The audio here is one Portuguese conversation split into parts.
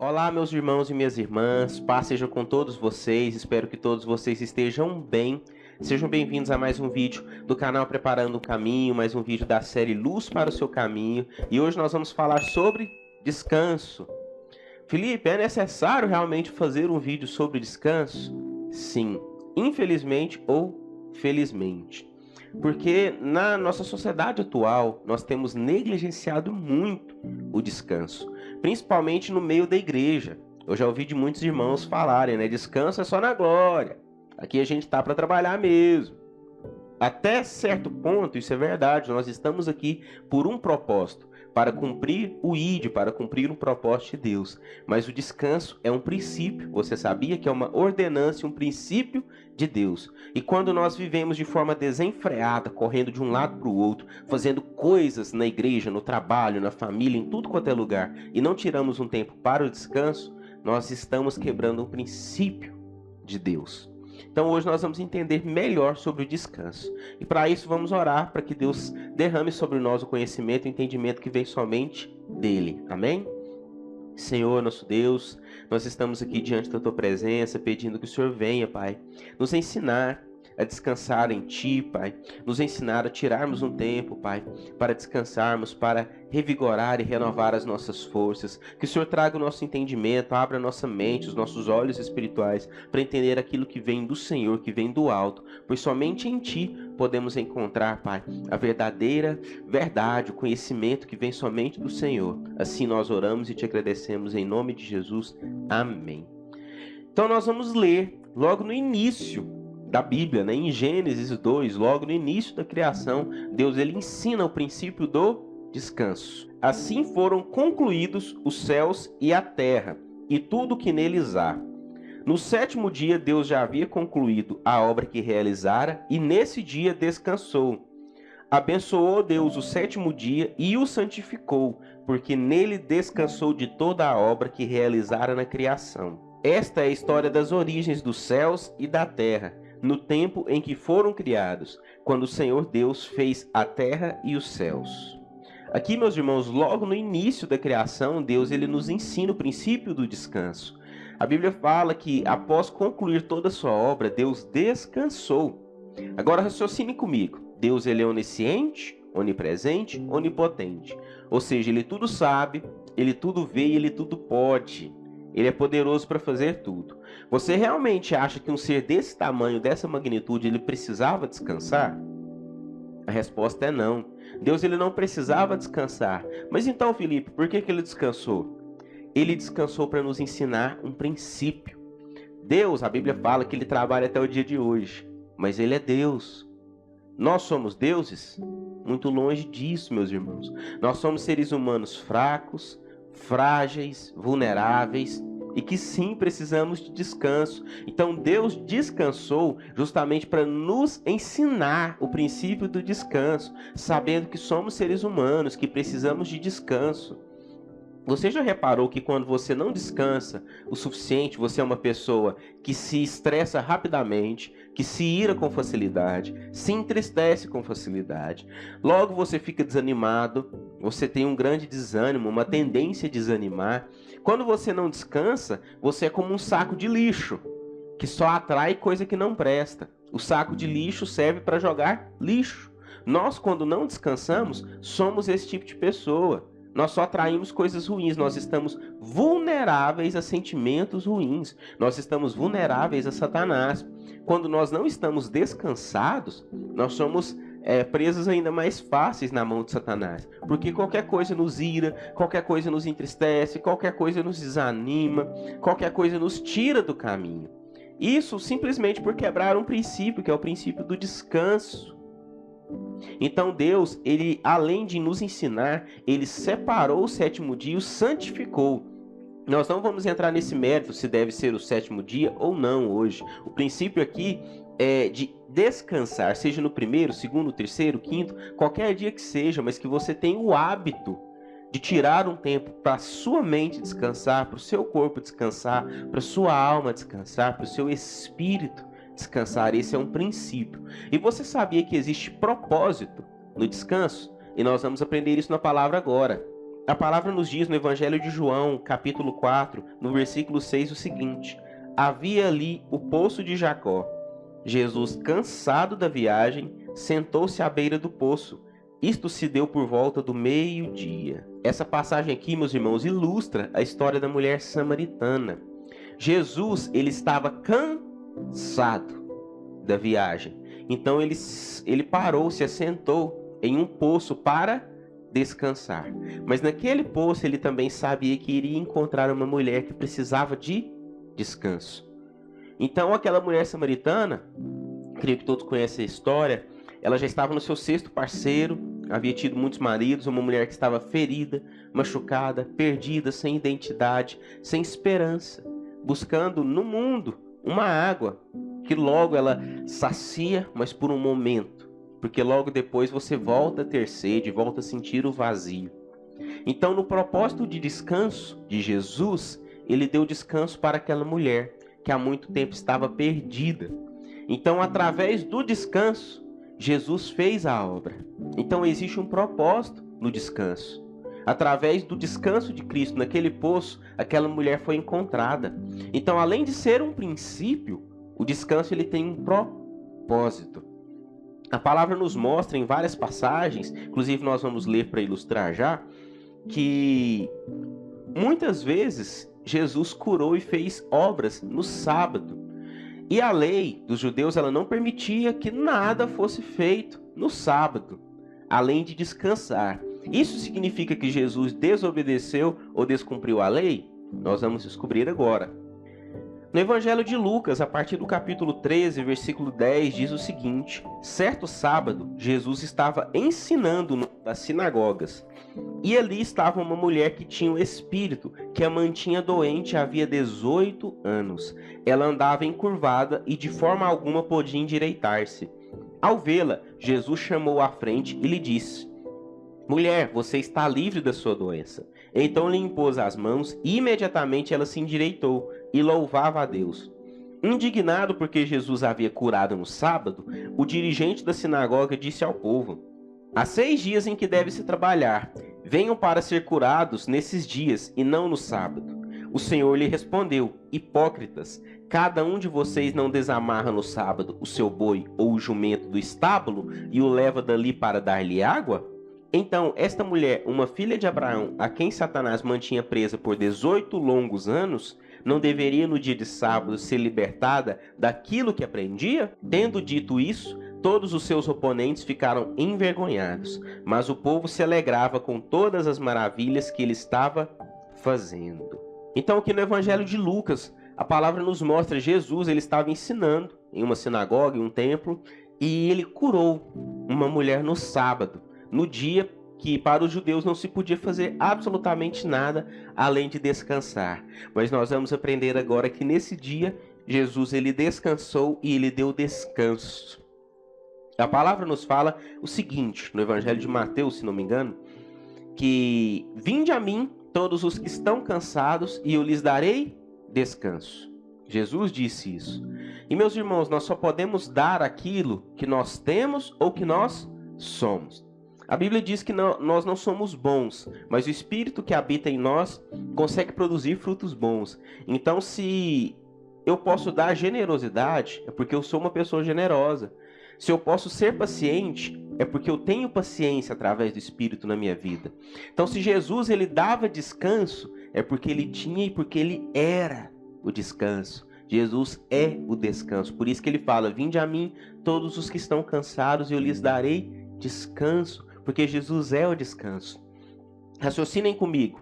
Olá, meus irmãos e minhas irmãs, paz seja com todos vocês, espero que todos vocês estejam bem. Sejam bem-vindos a mais um vídeo do canal Preparando o Caminho, mais um vídeo da série Luz para o Seu Caminho. E hoje nós vamos falar sobre descanso. Felipe, é necessário realmente fazer um vídeo sobre descanso? Sim, infelizmente ou felizmente. Porque na nossa sociedade atual, nós temos negligenciado muito o descanso, principalmente no meio da igreja. Eu já ouvi de muitos irmãos falarem, né? Descanso é só na glória. Aqui a gente está para trabalhar mesmo. Até certo ponto, isso é verdade. Nós estamos aqui por um propósito, para cumprir o ID, para cumprir um propósito de Deus. Mas o descanso é um princípio. Você sabia que é uma ordenança, um princípio de Deus. E quando nós vivemos de forma desenfreada, correndo de um lado para o outro, fazendo coisas na igreja, no trabalho, na família, em tudo quanto é lugar, e não tiramos um tempo para o descanso, nós estamos quebrando um princípio de Deus. Então hoje nós vamos entender melhor sobre o descanso. E para isso vamos orar para que Deus derrame sobre nós o conhecimento e o entendimento que vem somente dele. Amém? Senhor, nosso Deus, nós estamos aqui diante da Tua presença, pedindo que o Senhor venha, Pai, nos ensinar a descansar em Ti, Pai, nos ensinar a tirarmos um tempo, Pai, para descansarmos, para revigorar e renovar as nossas forças, que o Senhor traga o nosso entendimento, abra a nossa mente, os nossos olhos espirituais, para entender aquilo que vem do Senhor, que vem do alto, pois somente em Ti podemos encontrar, Pai, a verdadeira verdade, o conhecimento que vem somente do Senhor. Assim nós oramos e Te agradecemos em nome de Jesus. Amém. Então nós vamos ler logo no início da Bíblia, né? Em Gênesis 2, logo no início da criação, Deus ele ensina o princípio do descanso. Assim foram concluídos os céus e a terra, e tudo que neles há. No sétimo dia, Deus já havia concluído a obra que realizara, e nesse dia descansou. Abençoou Deus o sétimo dia e o santificou, porque nele descansou de toda a obra que realizara na criação. Esta é a história das origens dos céus e da terra, no tempo em que foram criados, quando o Senhor Deus fez a terra e os céus. Aqui, meus irmãos, logo no início da criação, Deus ele nos ensina o princípio do descanso. A Bíblia fala que após concluir toda a sua obra, Deus descansou. Agora raciocine comigo. Deus ele é onisciente, onipresente, onipotente. Ou seja, ele tudo sabe, ele tudo vê e ele tudo pode. Ele é poderoso para fazer tudo. Você realmente acha que um ser desse tamanho, dessa magnitude, ele precisava descansar? A resposta é não. Deus ele não precisava descansar. Mas então, Felipe, por que ele descansou? Ele descansou para nos ensinar um princípio. Deus, a Bíblia fala que ele trabalha até o dia de hoje. Mas ele é Deus. Nós somos deuses? Muito longe disso, meus irmãos. Nós somos seres humanos fracos, frágeis, vulneráveis e que sim precisamos de descanso. Então Deus descansou justamente para nos ensinar o princípio do descanso, sabendo que somos seres humanos, que precisamos de descanso. Você já reparou que quando você não descansa o suficiente, você é uma pessoa que se estressa rapidamente, que se ira com facilidade, se entristece com facilidade. Logo você fica desanimado, você tem um grande desânimo, uma tendência a desanimar. Quando você não descansa, você é como um saco de lixo, que só atrai coisa que não presta. O saco de lixo serve para jogar lixo. Nós, quando não descansamos, somos esse tipo de pessoa. Nós só atraímos coisas ruins, nós estamos vulneráveis a sentimentos ruins, nós estamos vulneráveis a Satanás. Quando nós não estamos descansados, nós somos presos ainda mais fáceis na mão de Satanás. Porque qualquer coisa nos ira, qualquer coisa nos entristece, qualquer coisa nos desanima, qualquer coisa nos tira do caminho. Isso simplesmente por quebrar um princípio, que é o princípio do descanso. Então Deus, ele além de nos ensinar, ele separou o sétimo dia e o santificou. Nós não vamos entrar nesse mérito se deve ser o sétimo dia ou não hoje. O princípio aqui é de descansar, seja no primeiro, segundo, terceiro, quinto, qualquer dia que seja, mas que você tenha o hábito de tirar um tempo para a sua mente descansar, para o seu corpo descansar, para a sua alma descansar, para o seu espírito descansar. Esse é um princípio. E você sabia que existe propósito no descanso? E nós vamos aprender isso na palavra agora. A palavra nos diz no Evangelho de João, capítulo 4, no versículo 6, o seguinte: havia ali o poço de Jacó. Jesus, cansado da viagem, sentou-se à beira do poço. Isto se deu por volta do meio-dia. Essa passagem aqui, meus irmãos, ilustra a história da mulher samaritana. Jesus, ele estava cansado da viagem. Então ele parou, se assentou em um poço para descansar. Mas naquele poço ele também sabia que iria encontrar uma mulher que precisava de descanso. Então aquela mulher samaritana, creio que todos conhecem a história, ela já estava no seu sexto parceiro, havia tido muitos maridos, uma mulher que estava ferida, machucada, perdida, sem identidade, sem esperança, buscando no mundo uma água que logo ela sacia, mas por um momento, porque logo depois você volta a ter sede, volta a sentir o vazio. Então, no propósito de descanso de Jesus, ele deu descanso para aquela mulher que há muito tempo estava perdida. Então, através do descanso, Jesus fez a obra. Então existe um propósito no descanso. Através do descanso de Cristo naquele poço, aquela mulher foi encontrada. Então, além de ser um princípio, o descanso ele tem um propósito. A palavra nos mostra em várias passagens, inclusive nós vamos ler para ilustrar já, que muitas vezes Jesus curou e fez obras no sábado. E a lei dos judeus ela não permitia que nada fosse feito no sábado, além de descansar. Isso significa que Jesus desobedeceu ou descumpriu a lei? Nós vamos descobrir agora. No Evangelho de Lucas, a partir do capítulo 13, versículo 10, diz o seguinte: certo sábado, Jesus estava ensinando nas sinagogas. E ali estava uma mulher que tinha um espírito, que a mantinha doente havia 18 anos. Ela andava encurvada e de forma alguma podia endireitar-se. Ao vê-la, Jesus chamou à frente e lhe disse: mulher, você está livre da sua doença. Então lhe impôs as mãos e imediatamente ela se endireitou e louvava a Deus. Indignado porque Jesus havia curado no sábado, o dirigente da sinagoga disse ao povo: há 6 dias em que deve-se trabalhar. Venham para ser curados nesses dias e não no sábado. O Senhor lhe respondeu: hipócritas, cada um de vocês não desamarra no sábado o seu boi ou o jumento do estábulo e o leva dali para dar-lhe água? Então, esta mulher, uma filha de Abraão, a quem Satanás mantinha presa por 18 longos anos, não deveria no dia de sábado ser libertada daquilo que aprendia? Tendo dito isso, todos os seus oponentes ficaram envergonhados, mas o povo se alegrava com todas as maravilhas que ele estava fazendo. Então, aqui no Evangelho de Lucas, a palavra nos mostra Jesus, ele estava ensinando em uma sinagoga, em um templo, e ele curou uma mulher no sábado, no dia que para os judeus não se podia fazer absolutamente nada além de descansar. Mas nós vamos aprender agora que nesse dia Jesus ele descansou e ele deu descanso. A palavra nos fala o seguinte, no Evangelho de Mateus, se não me engano, que vinde a mim todos os que estão cansados e eu lhes darei descanso. Jesus disse isso. E meus irmãos, nós só podemos dar aquilo que nós temos ou que nós somos. A Bíblia diz que nós não somos bons, mas o Espírito que habita em nós consegue produzir frutos bons. Então, se eu posso dar generosidade, é porque eu sou uma pessoa generosa. Se eu posso ser paciente, é porque eu tenho paciência através do Espírito na minha vida. Então, se Jesus ele dava descanso, é porque ele tinha e porque ele era o descanso. Jesus é o descanso. Por isso que ele fala: vinde a mim todos os que estão cansados e eu lhes darei descanso. Porque Jesus é o descanso. Raciocinem comigo.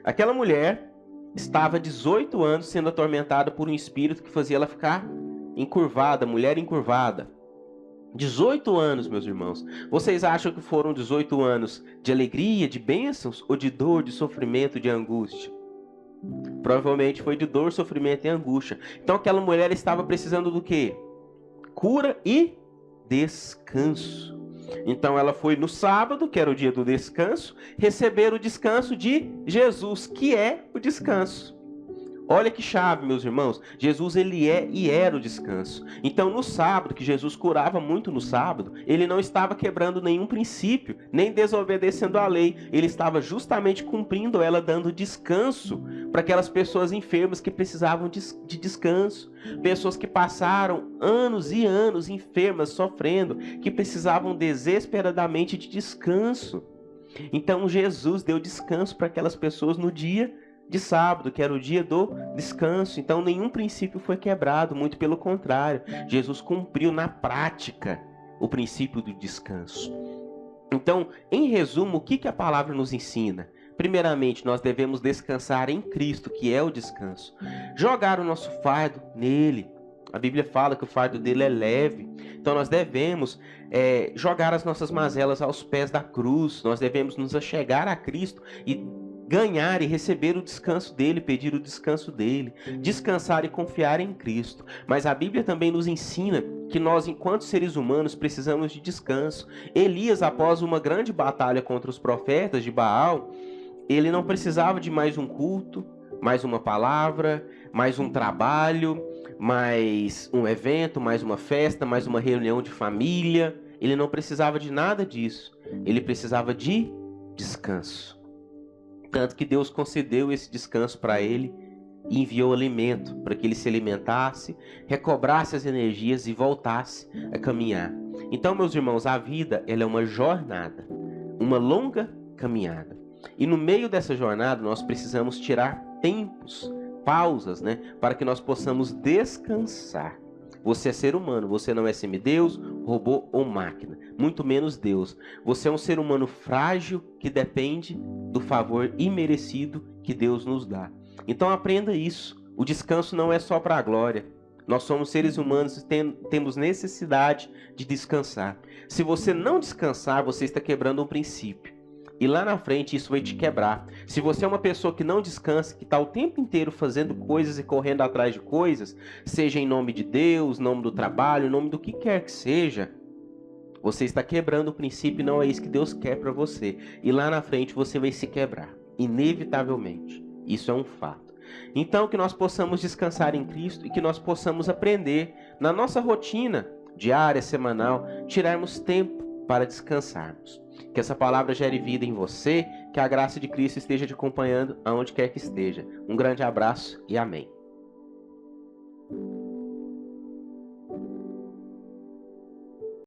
Aquela mulher estava 18 anos sendo atormentada por um espírito que fazia ela ficar encurvada, mulher encurvada. 18 anos, meus irmãos. Vocês acham que foram 18 anos de alegria, de bênçãos, ou de dor, de sofrimento, de angústia? Provavelmente foi de dor, sofrimento e angústia. Então aquela mulher estava precisando do quê? Cura e descanso. Então ela foi no sábado, que era o dia do descanso, receber o descanso de Jesus, que é o descanso. Olha que chave, meus irmãos. Jesus, ele é e era o descanso. Então, no sábado, que Jesus curava muito no sábado, ele não estava quebrando nenhum princípio, nem desobedecendo a lei. Ele estava justamente cumprindo ela, dando descanso para aquelas pessoas enfermas que precisavam de descanso. Pessoas que passaram anos e anos enfermas, sofrendo, que precisavam desesperadamente de descanso. Então, Jesus deu descanso para aquelas pessoas no dia de sábado, que era o dia do descanso. Então nenhum princípio foi quebrado, muito pelo contrário. Jesus cumpriu na prática o princípio do descanso. Então, em resumo, o que a palavra nos ensina? Primeiramente, nós devemos descansar em Cristo, que é o descanso. Jogar o nosso fardo nele. A Bíblia fala que o fardo dele é leve. Então nós devemos jogar as nossas mazelas aos pés da cruz. Nós devemos nos achegar a Cristo e ganhar e receber o descanso dele, pedir o descanso dele, descansar e confiar em Cristo. Mas a Bíblia também nos ensina que nós, enquanto seres humanos, precisamos de descanso. Elias, após uma grande batalha contra os profetas de Baal, ele não precisava de mais um culto, mais uma palavra, mais um trabalho, mais um evento, mais uma festa, mais uma reunião de família. Ele não precisava de nada disso. Ele precisava de descanso. Tanto que Deus concedeu esse descanso para ele e enviou alimento para que ele se alimentasse, recobrasse as energias e voltasse a caminhar. Então, meus irmãos, a vida ela é uma jornada, uma longa caminhada. E no meio dessa jornada nós precisamos tirar tempos, pausas, para que nós possamos descansar. Você é ser humano, você não é semideus, robô ou máquina, muito menos Deus. Você é um ser humano frágil que depende do favor imerecido que Deus nos dá. Então aprenda isso. O descanso não é só para a glória. Nós somos seres humanos e temos necessidade de descansar. Se você não descansar, você está quebrando um princípio. E lá na frente isso vai te quebrar. Se você é uma pessoa que não descansa, que está o tempo inteiro fazendo coisas e correndo atrás de coisas, seja em nome de Deus, nome do trabalho, em nome do que quer que seja, você está quebrando o princípio e não é isso que Deus quer para você. E lá na frente você vai se quebrar, inevitavelmente. Isso é um fato. Então que nós possamos descansar em Cristo e que nós possamos aprender na nossa rotina diária, semanal, tirarmos tempo para descansarmos. Que essa palavra gere vida em você, que a graça de Cristo esteja te acompanhando aonde quer que esteja. Um grande abraço e amém.